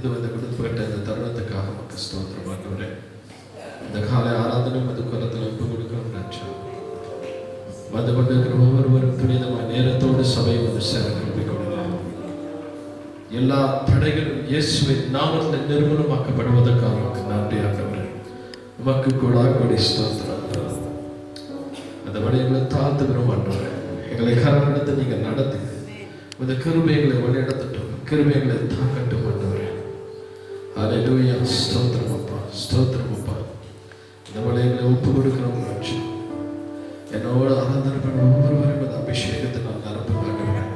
இந்த கொடுக்கப்பட்ட இந்த தருணத்துக்காக நமக்கு ஸ்தோத்திரம் ஆண்டவரே. இந்த காலை ஆராதனை மது குலத்தில் ஒப்பு கொடுக்கிறோம். வந்து கொண்டிருக்கிற ஒவ்வொருவரும் துரிதமாக நேரத்தோடு சபை வந்து சேர கல்வி கொடுக்கலாம். எல்லா தடைகளும் இயேசுவின் நாமத்தில் நிர்மூலமாக்கப்படுவதற்காக நமக்கு நன்றி ஆண்டவரே. உமக்கு கூட ஸ்தோத்திரம். அந்த வழிகளை தாழ்த்துகிறோம் ஆண்டவரே. எங்களை கரவெடுத்து நீங்கள் நடத்துங்க. இந்த கிருபைகளை வழிநடத்தட்டும், கிருபைகளை தாக்கட்டும் ஆண்டவரே. ஹல்லேலூயா. ஸ்தோத்திரம் அப்பா, ஸ்தோத்திரம் அப்பா. இந்த வழிகளை ஒப்பு கொடுக்கிறோம். என்னோட ஆராதனை பண்ண ஒவ்வொருவரும் அந்த அபிஷேகத்தை நான் நிரப்ப மாட்டேன்.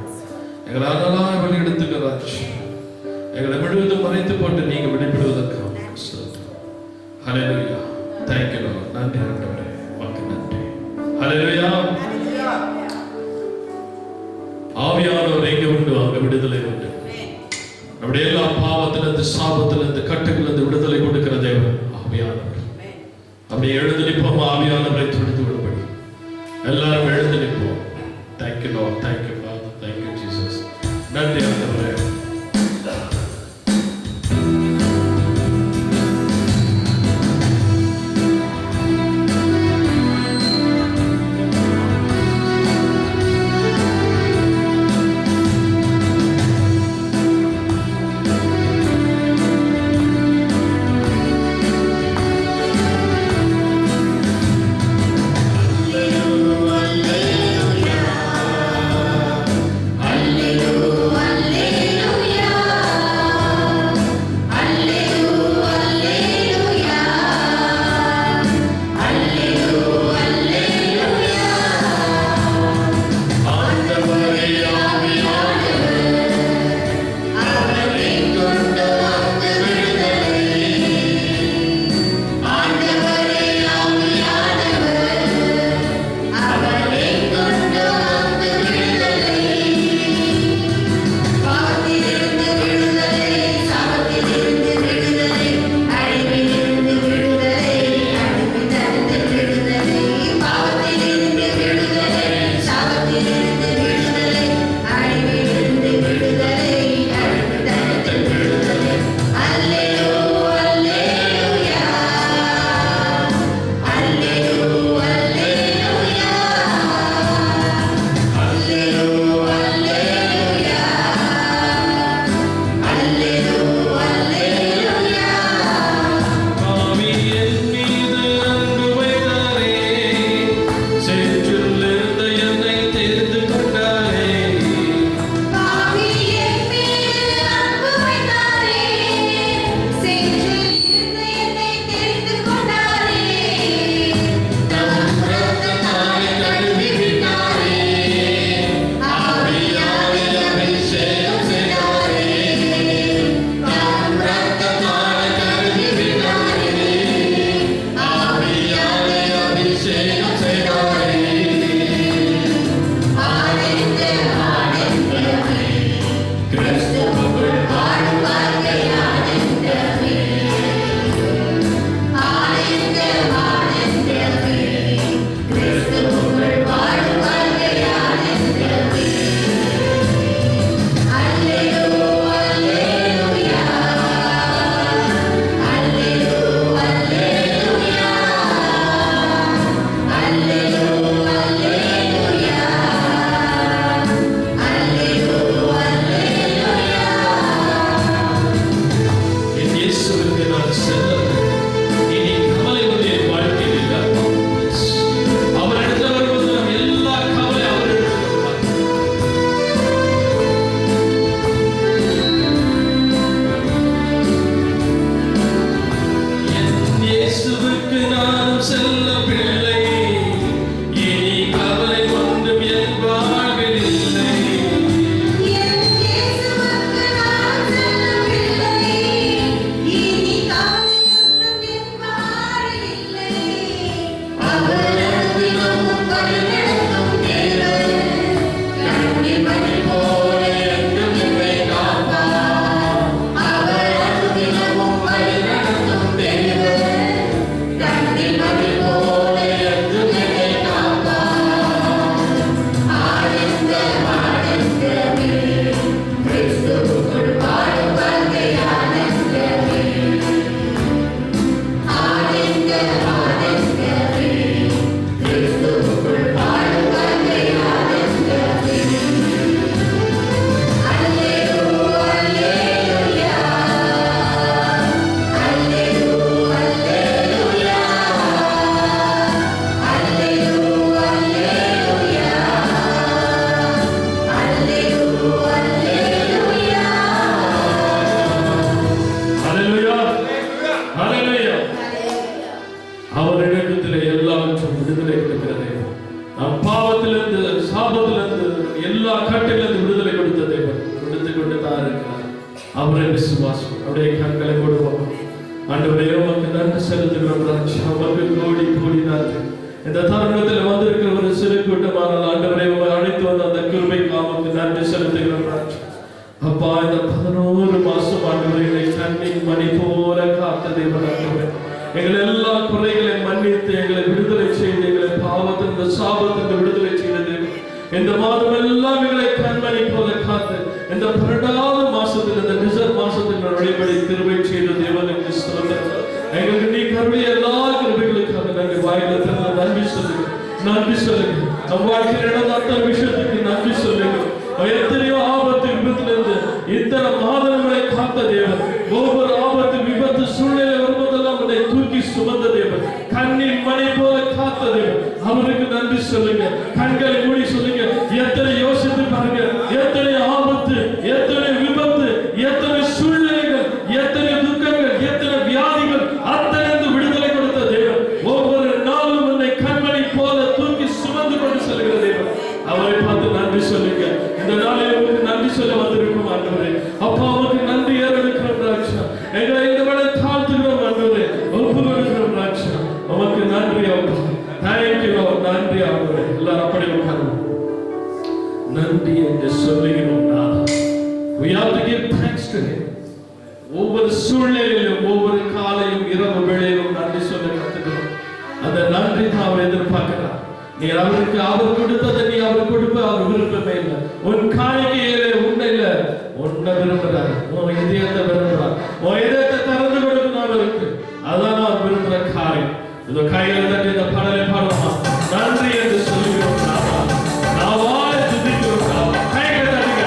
எங்களை அதெல்லாம் வழி எடுத்துக்கிறாச்சு. எங்களை முழுவதும் மறைத்து போட்டு நீங்க வெளிப்படுவதற்காக ஹல்லேலூயா. Thank you Lord. நன்றி ஆண்டவரே, உமக்கு நன்றி. ஹல்லேலூயா. ஆவியானவர் எங்க உண்டு அங்க விடுதலை உண்டு. நம்முடைய எல்லா பாவத்திலிருந்து சாபத்திலிருந்து கட்டுகளிலிருந்து விடுதலை கொடுக்கிற தேவன் ஆவியானவர். அப்படி எழுந்து நிற்போம். ஆவியானவரை துணித்து விடுபடி எல்லாரும் எழுந்து நிற்போம். Thank you Lord, thank you father, thank you Jesus. நன்றி ஆண்டவரே. Hallelujah. அவரை விசுவாசம். அவருடைய கண்களை மூடுவோம். ஆண்டவரே, உமக்கு நன்றி செலுத்துகிறோம் ராஜா. உமக்கு கோடி கோடி நன்றி. இந்த தருணத்தில் வந்திருக்கிற ஒரு சிறு கூட்டமான ஆண்டவரே, உங்களை அழைத்து வந்த அந்த கிருபைக்கு உமக்கு நன்றி செலுத்துகிறோம் ராஜா. அப்பா, இந்த 11 மாசம் ஆண்டவரை கண்ணின் மணி போல காத்த தேவன் ஆண்டவரே, எங்கள் எல்லா குறைகளையும் மன்னித்து எங்களை விடுதலை செய்து எங்களை பாவத்தின் சாபத்தின் விடுதலை செய்தது. இந்த மாதம் எல்லாம் எங்களை கண்மணி போல காத்து இந்த 12வது மாசத்தில் இந்த டிசம்பர் மாசத்தில் வழிபடி கிருபை செய்த தேவனுக்கு ஸ்தோத்திரம். எங்களுக்கு நீ கருடைய எல்லா கிருபைகளுக்காக நாங்கள் வாயில திறந்த நன்றி சொல்லுங்க, நன்றி சொல்லுங்க. நம் வாழ்க்கையில் நடந்த அத்தனை விஷயத்துக்கு நன்றி சொல்லுங்க. எத்தனையோ ஆபத்து விபத்திலிருந்து இத்தனை மாதங்களை காத்த தேவன், ஒவ்வொரு ஆபத்து விபத்து சூழ்நிலை வரும்போதெல்லாம் உன்னை தூக்கி சுமந்த தேவன், கண்ணின் மணி போல காத்த தேவன், அவருக்கு நன்றி சொல்லுங்க. கண்களை மூடி சொல்லுங்க. எத்தனை யோசித்து பாருங்க, எத்தனை ஆபத்து, எத்தனை விபத்து, எத்தனை சூழ்நிலைகள், எத்தனை துக்கங்கள், எத்தனை வியாதிகள், அத்தனை விடுதலை கொடுத்த தேவன், ஒவ்வொரு நாளும் உன்னை கண்மணி போல தூக்கி சுமந்து கொண்டு செல்கிற தேவன், அவரை பார்த்து நன்றி சொல்லுங்க. இந்த நாளில் உங்களுக்கு நன்றி சொல்ல வந்திருக்கும் ஆண்டவரே. அப்பா, அவருக்கு நன்றி ஏறெடுக்கிறோம் ராஜா. எங்களை இந்த வேளை தாழ்த்துகிறோம் ஆண்டவரே, ஒப்பு கொடுக்கிறோம் ராஜா. அவருக்கு நன்றி அப்பா. தேங்க்யூ, நன்றி ஆண்டவரே. எல்லாரும் அப்படி உட்காருவோம். நன்றி என்று சொல்லுகிறோம். We have to give thanks to him. ஒவ்வொரு சூழ்நிலையிலும் ஒவ்வொரு காலையும் இரவு வேளையிலும் நன்றி சொல்ல கற்றுக்கிறோம். அந்த நன்றி தான் அவர் எதிர்பார்க்கிறார். நீ அவருக்கு அவர் கொடுத்ததை நீ அவர் கொடுப்ப அவர் விருப்பமே இல்லை. உன் காணிக்கையிலே உன்னையில உன்னை விரும்புகிறார், உன் இதயத்தை விரும்புகிறார், உன் இதயத்தை திறந்து கொடுக்கணும் அவருக்கு. அதான் அவர் விரும்புகிற காரியம். இந்த கையில தட்டி இந்த பாடலை பாடுமா? நன்றி என்று சொல்லுகிறோம். நாவாய் துதிக்கிறோம். கைகளை தட்டுங்க.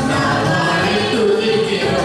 Now I do it again.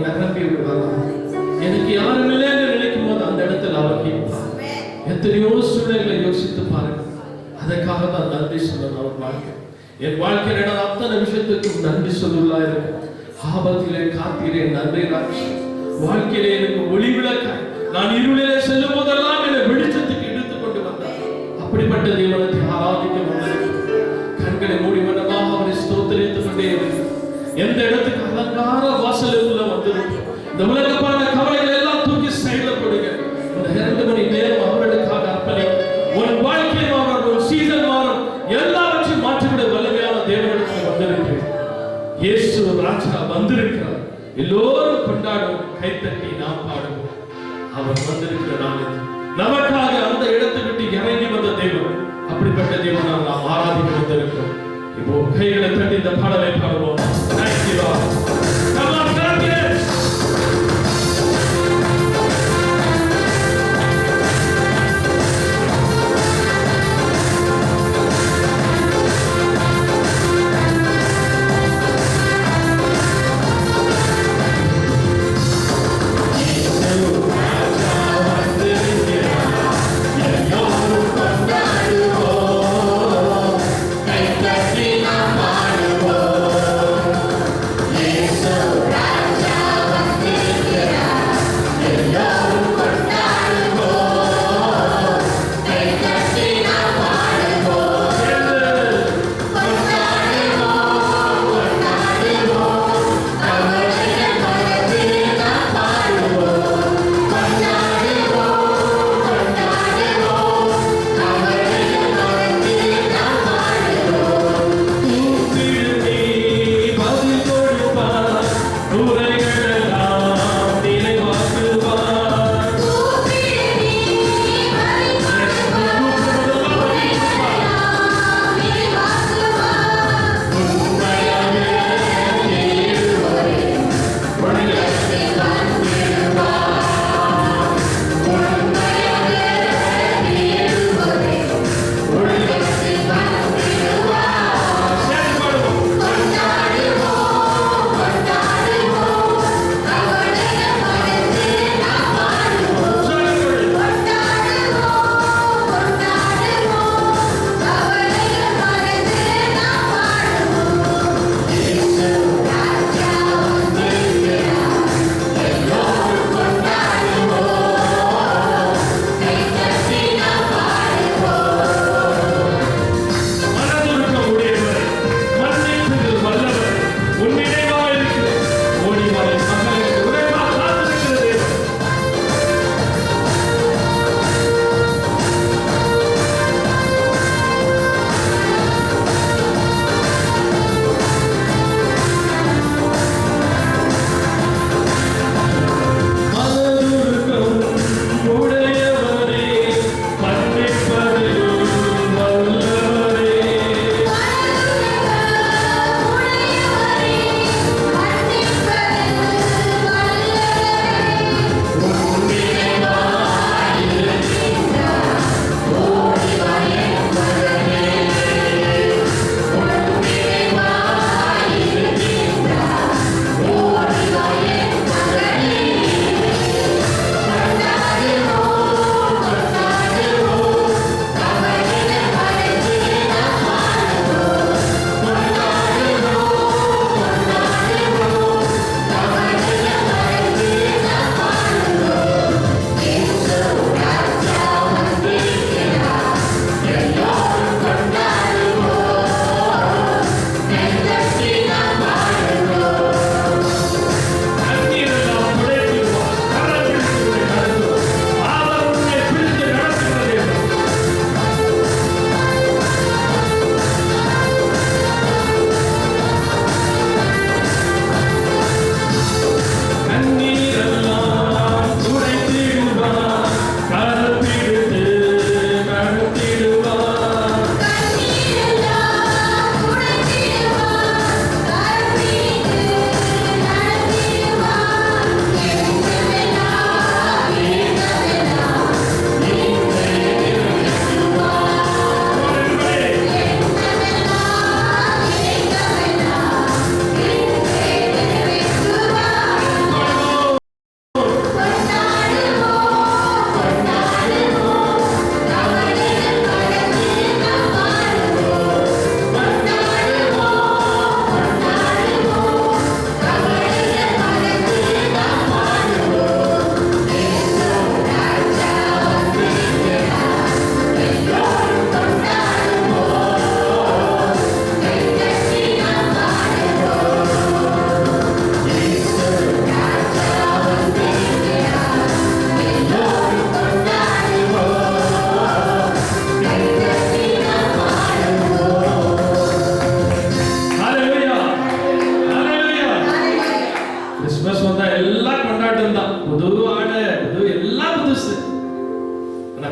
நிரம்பி விடுவாங்க. எனக்கு யாரும் இல்லைன்னு நினைக்கும் போது அந்த இடத்துல அவர் கேட்பார். எத்தனையோ சூழ்நிலை யோசித்து பாருங்க. அதற்காக தான் நன்றி சொல்லணும். அவர் வாழ்க்கை, என் வாழ்க்கையில் நான் அத்தனை விஷயத்துக்கும் நன்றி சொல்லலாம் இருக்கு. ஆபத்திலே காத்திலே நன்றி ராட்சி, வாழ்க்கையிலே எனக்கு ஒளி விளக்காய், நான் இருளிலே செல்லும் போதெல்லாம் என்னை வெளிச்சத்துக்கு எடுத்துக் கொண்டு வந்தார். அப்படிப்பட்ட தேவனை ஆராதிக்க வந்திருக்கு. கண்களை மூடி மனமாக அவரை ஸ்தோத்திரித்துக் கொண்டே இருக்கு. எந்த இடத்துக்கு அலங்கார வாசலுக்குள்ள வந்திருக்கு. இந்த உலகப்பான கவலைகள் எல்லாம் தூக்கி சைடுல போடுங்க. இந்த 2 மணி நேரம் அவர்களுக்காக அர்ப்பணி. உன் வாழ்க்கை மாறும், உன் சீசன் மாறும், எல்லாவற்றையும் மாற்றிவிட வல்லமையான தேவனிடத்தில் வந்திருக்கு. இயேசு ராஜா வந்திருக்கிறார். எல்லோரும் கொண்டாடும், கைத்தட்டி நாம் பாடுவோம். அவர் வந்திருக்கிற நாள் நமக்காக அந்த இடத்தை விட்டு இறங்கி வந்த தேவன். அப்படிப்பட்ட தேவனை நாம் ஆராதிக்க வந்திருக்கிறோம். இப்போ கைகளை தட்டி இந்த பாடலை பாடுவோம். Thank you, Lord. Come on, clap it. Yeah.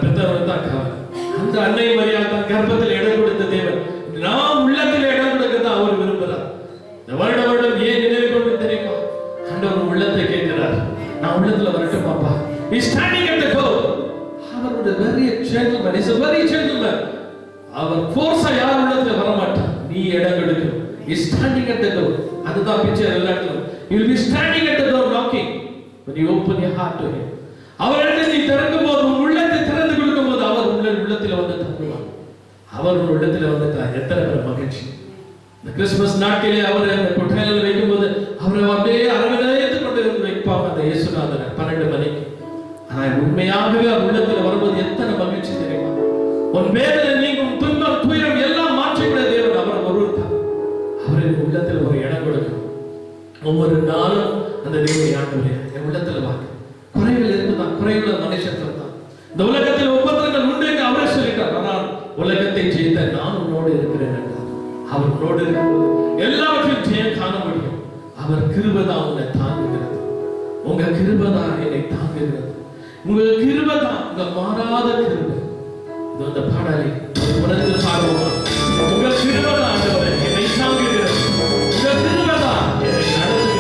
பெற்றவர்கள் தான் கவலை. அந்த அன்னை மரியாள் தான் கர்ப்பத்தில் இடம் கொடுத்த தேவன் நாம் உள்ளத்தில் இடம் கொடுக்கறத அவர் விரும்புகிறார். இந்த வருடம் ஏன் நினைவு கொண்டு தெரியுமா? ஆண்டவர் உள்ளத்தை கேட்கிறார். நான் உள்ளத்துல வரட்டும் பாப்பா. He is standing at the door. அவர் ஒரு very gentleman. He is a very gentleman. அவர் ஃபோர்ஸா யார் உள்ளத்துல வர மாட்டார். நீ இடம் கொடுக்கணும். He is standing at the door. அதுதான் பிக்சர் எல்லா இடத்துலயும். You will be standing at the door knocking when you open your heart to him. அவரிடத்தில் நீ திறக்கும் போது, உள்ளத்தை திறந்து கொடுக்கும் போது அவர் உள்ளத்தில் வந்து தங்குவார். அவர் உள்ளத்தில் வந்துட்டார். எத்தனை பேர் மகிழ்ச்சி! இந்த கிறிஸ்துமஸ் நாட்களிலே அவர் அந்த கொட்டையில வைக்கும் போது அவரை அப்படியே அரவணைத்து கொண்டு வைப்பாங்க அந்த இயேசுநாதர் 12 மணிக்கு. ஆனால் உண்மையாகவே அவர் உள்ளத்தில் வரும்போது எத்தனை மகிழ்ச்சி தெரியுமா? உன் வேதனை நீங்கும், துன்பம் துயரம் எல்லாம் மாற்றிவிட தேவன் அவர் ஒருவர் தான். அவரின் உள்ளத்தில் ஒரு இடம் கொடுக்கும். ஒவ்வொரு நாளும் அந்த தேவனை ஆண்டவரே என் உள்ளத்தில் வாங்க. குறைகள் இருக்குதான், குறைவுள்ள மனுஷர்கள் தான். இந்த உலகத்தில் உபத்திரங்கள் உண்டு என்று அவரே சொல்லிட்டார். ஆனால் உலகத்தை ஜெயித்த நான் உன்னோடு இருக்கிறேன் என்றார். அவர் உன்னோடு இருக்கும்போது எல்லாவற்றையும் ஜெயம் காண முடியும். அவர் கிருபை தான் உன்னை தாங்குகிறது. உங்க கிருபை தான் என்னை தாங்குகிறது. உங்க கிருபை தான் உங்க மாறாத கிருபை. இது அந்த பாடலை உணர்ந்து பாடுவோமா? உங்க கிருபை தான் ஆண்டவரே என்னை தாங்குகிறது. உங்க கிருபை தான் என்னை நடத்துகிறது.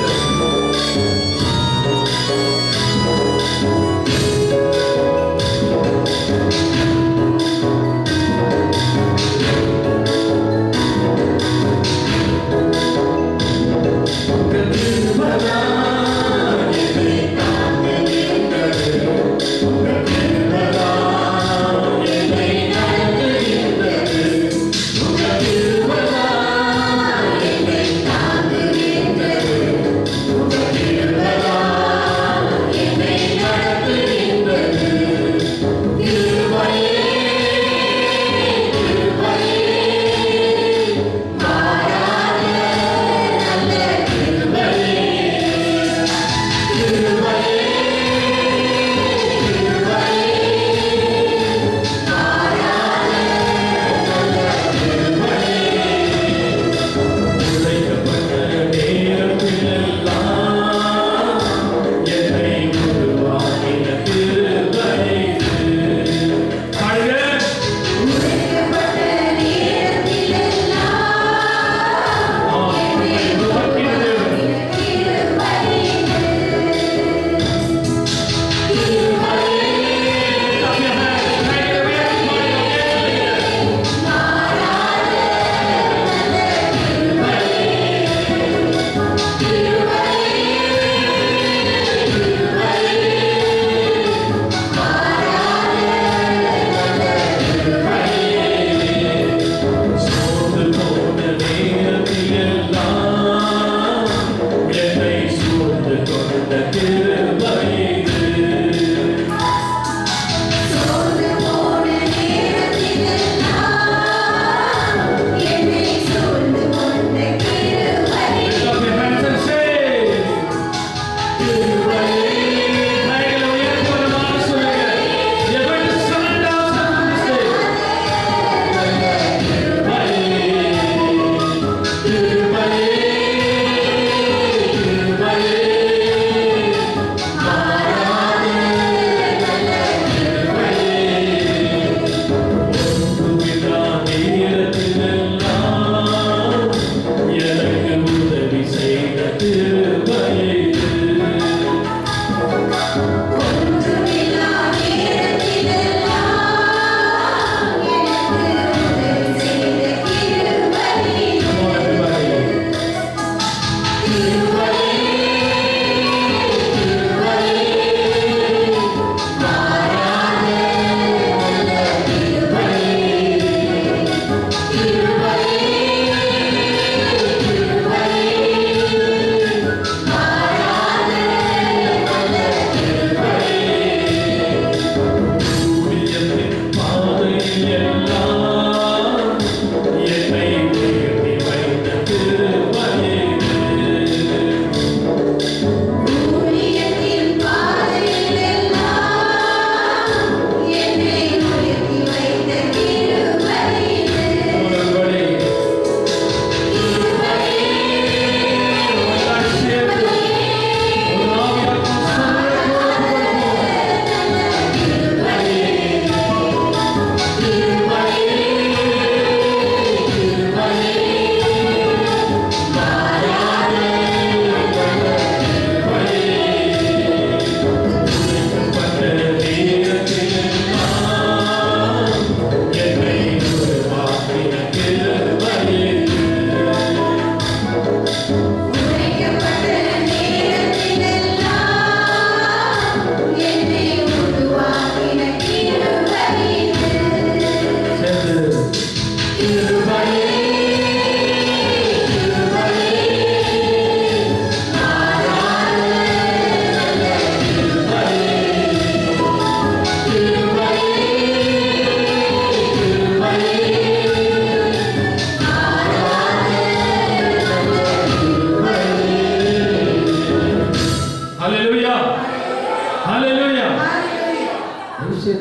ஹalleluya.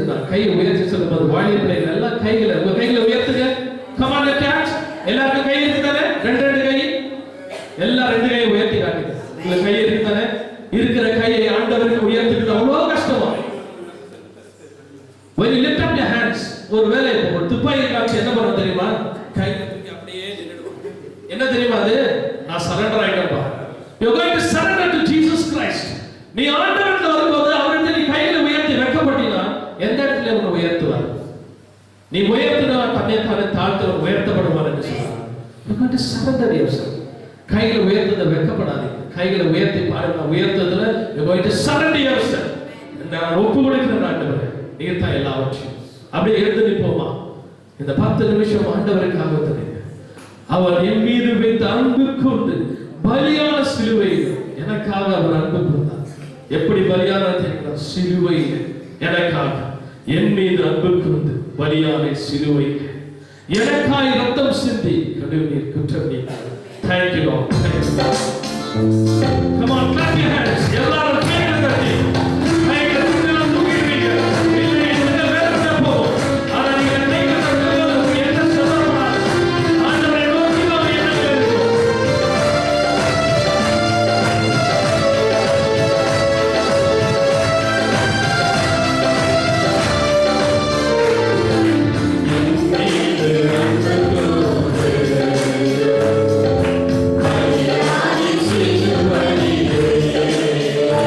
நான் கையை உயர்த்தி சொல்லும்போது வாலிய பிள்ளைகள் எல்லாம் உங்க கைகளை உயர்த்துங்க. come on catch. எல்லாரும் கை இருக்குதானே? ரெண்டு கை எல்லாம் ரெண்டு கையை உயர்த்தி காட்டுங்க. உங்க கை இருக்குதானே? இருக்கிற கையை ஆண்டவருக்கு உயர்த்துறது அவ்வளவு கஷ்டமா? when you lift up your hands, ஒருவேளை ஒரு துப்பாக்கி காட்சி என்ன பண்ண தெரியுமா? கை அப்படியே நின்னுடும். என்ன தெரியுமா அது? நான் surrender ஆயிட்டேன்ப்பா. you are going to surrender to Jesus Christ. நீ ஆண்டவருக்கு வரும்போது அவர்கிட்ட நீ கைகளை உயர்த்தி வெட்கப்பட்டினா எந்த இடத்துல உன்னை உயர்த்துவார்? நீ உயர்த்தினா தன்னை தானே தாழ்த்தவன் உயர்த்தப்படுவார் என்று சொல்றார். you are going to surrender yourself. கைகளை உயர்த்தத வெட்கப்படாதீங்க. கைகளை உயர்த்தி பாருங்க. உயர்த்ததுல you are going to surrender yourself. நான் ஒப்பு கொடுக்கிறேன் ஆண்டவரே, நீர் தான் எல்லாவற்றையும். அப்படியே எழுந்து நிற்போமா? இந்த 10 நிமிஷம் ஆண்டவருக்காக தருங்க. அவர் என் மீது வைத்த அன்பு கொண்டு பலியான சிலுவையில் எனக்காக அவர் அன்பு கொண்டார். எப்படி பலியான தெரியுமா? சிலுவையில் எனக்காக என் மீது அன்பு கொண்டு பலியான சிலுவையில் எனக்காய் ரத்தம் சிந்தி கழுவினீர் குற்றம் நீக்கினார். Thank you Lord. Come on, clap your hands. எல்லாரும் கைகளை தட்டி கைகளை தூக்கி தூக்கிடுவீங்க. இல்லை இந்த வேதனை போகும். ஆனா நீங்க கைகளை தட்டும்போது என்ன சொல்லலாம்? ஆண்டவரை நோக்கி நாம் என்ன கேட்கிறோம்? Hallelujah.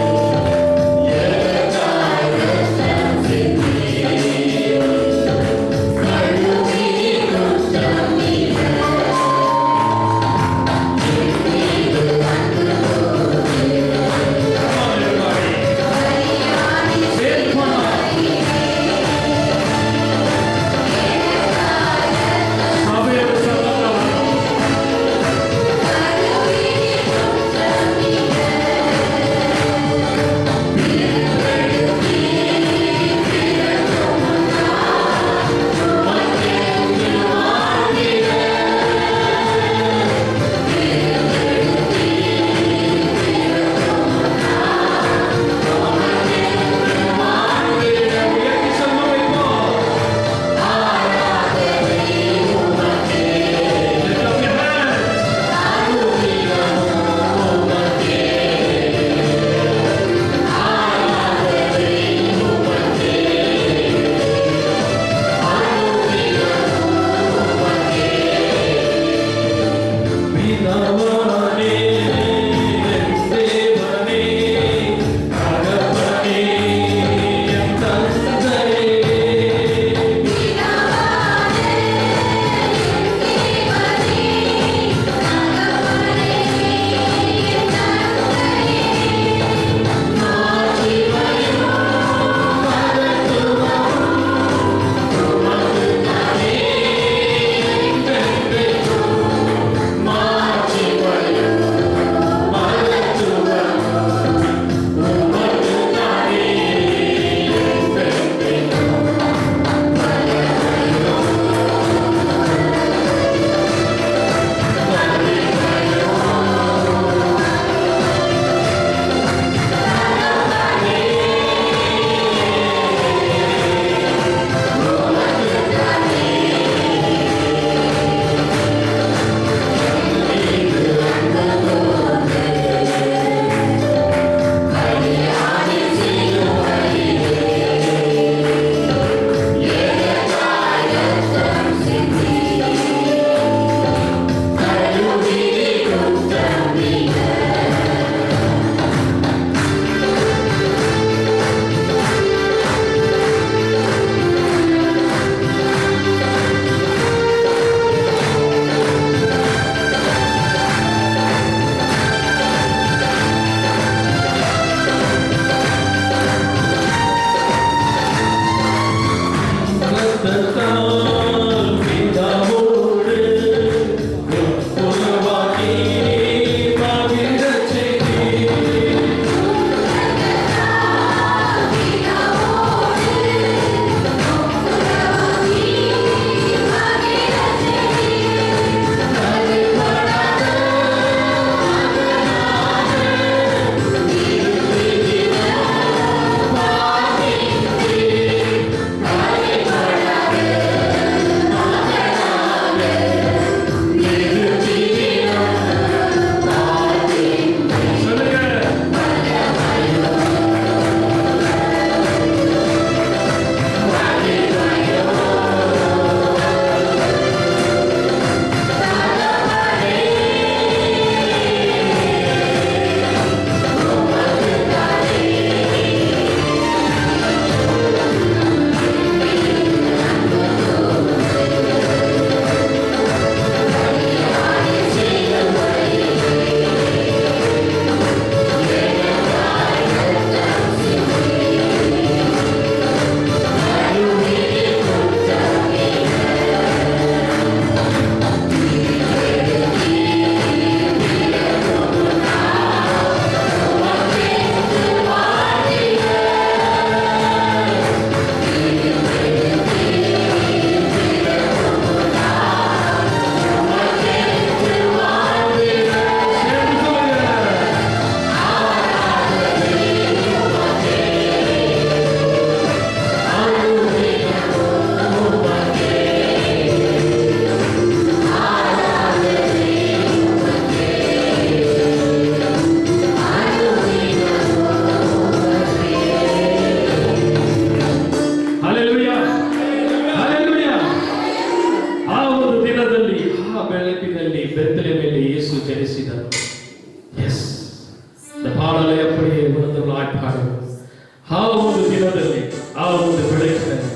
ಆ ಒಂದು ದಿನದಲ್ಲಿ, ಆ ಒಂದು ಬೆಳಕಿನಲ್ಲಿ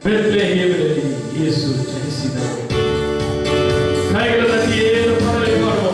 ಬೆತ್ಲೆಹೇಮಿನಲ್ಲಿ ಯೇಸು ಜನಿಸಿದನು. ಕೈಗಳಲ್ಲಿ ಏನು ಪ್ರಾರ್ಥನೆ ಮಾಡುವ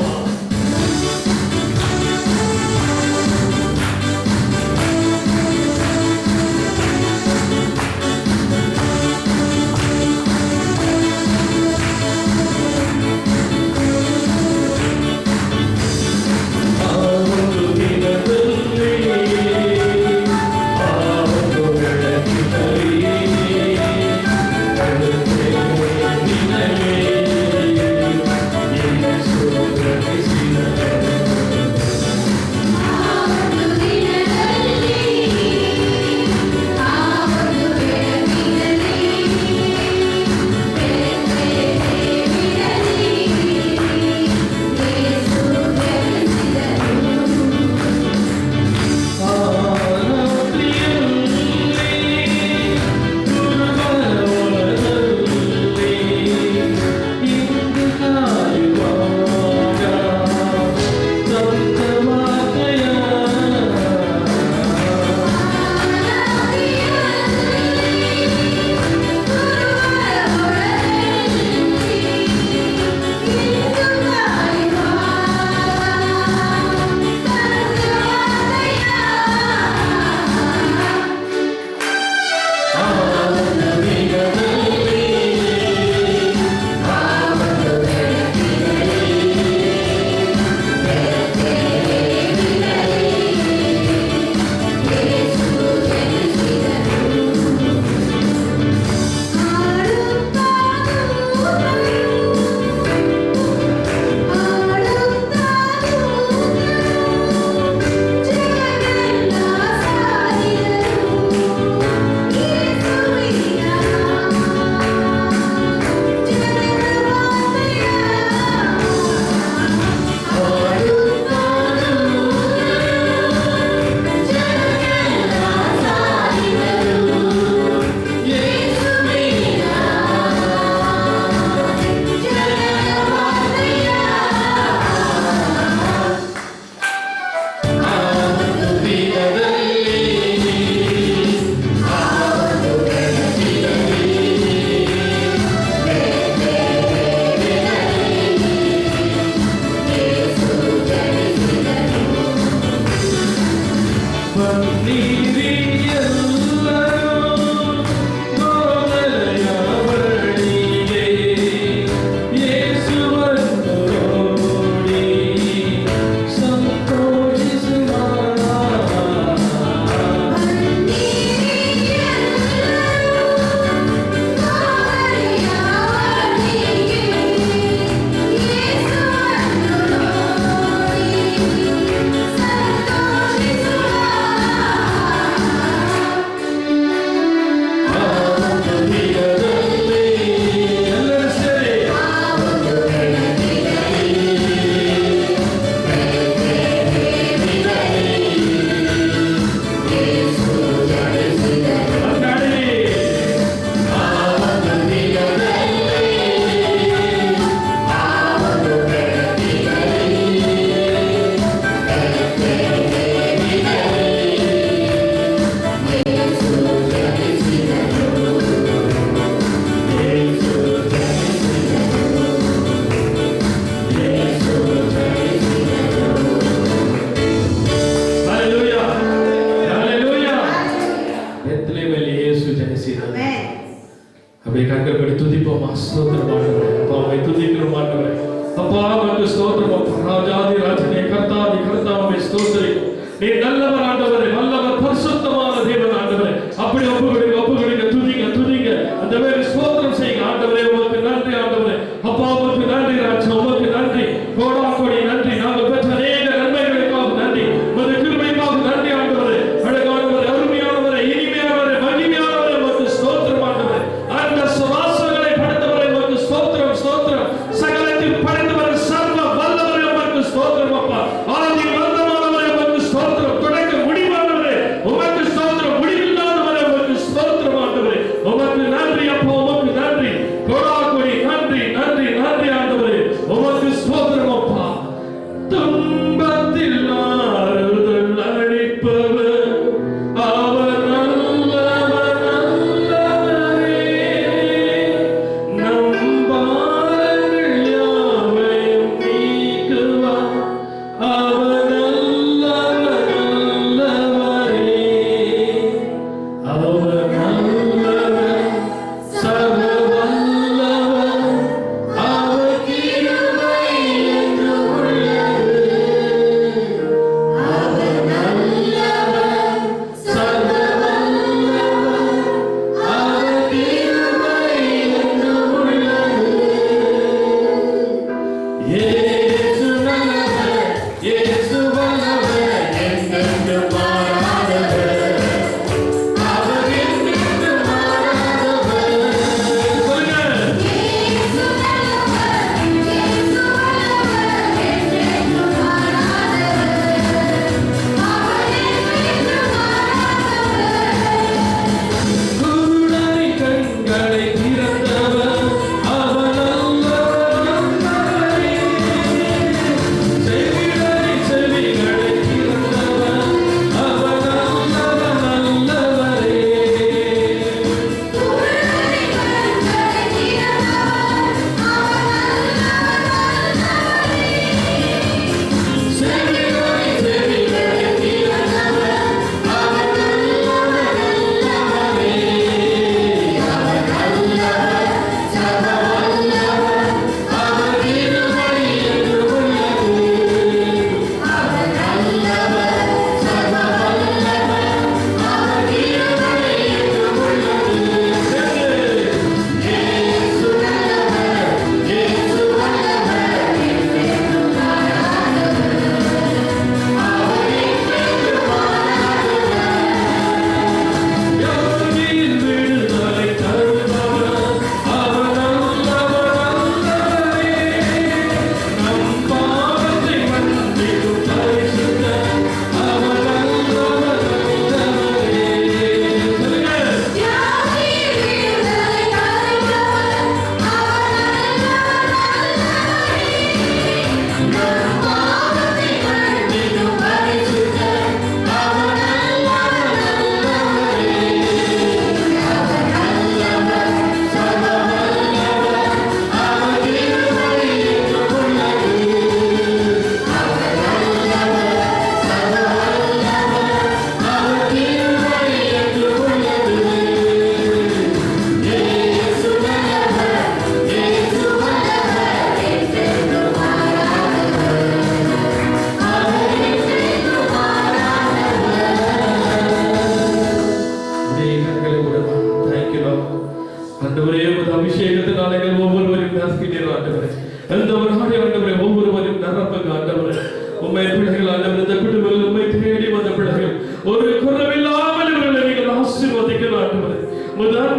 ಸ್ತೋತ್ರ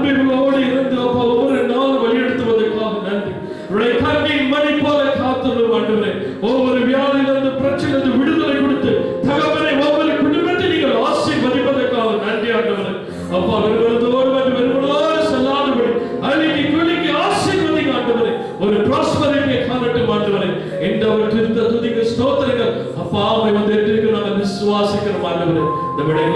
அன்புகளோடு இருந்து அப்பா ஒவ்வொரு நாளும் வழிநடத்துவதற்காக நன்றி. உடைய கண்ணின் மணி போல காத்துள்ளோம் ஆண்டவரே. ஒவ்வொரு வியாதியிலிருந்து பிரச்சனையிலிருந்து விடுதலை கொடுத்து தகவலை ஒவ்வொரு குடும்பத்தை நீங்கள் ஆசீர்வதிப்பதற்காக நன்றி ஆண்டவரே. அப்பா வெறுவதோடு வெறுவதோடு செல்லாதபடி அன்னைக்கு குளிக்கு ஆசீர்வதிங்க ஆண்டவரே. ஒரு ப்ராஸ்பரிட்டியை காணட்டும் ஆண்டவரே. இந்த ஒரு திருத்த துதிக்க ஸ்தோத்திரங்கள் அப்பா அவை வந்து நாங்கள் விசுவாசிக்கிறோம் ஆண்டவரே. நம்முடைய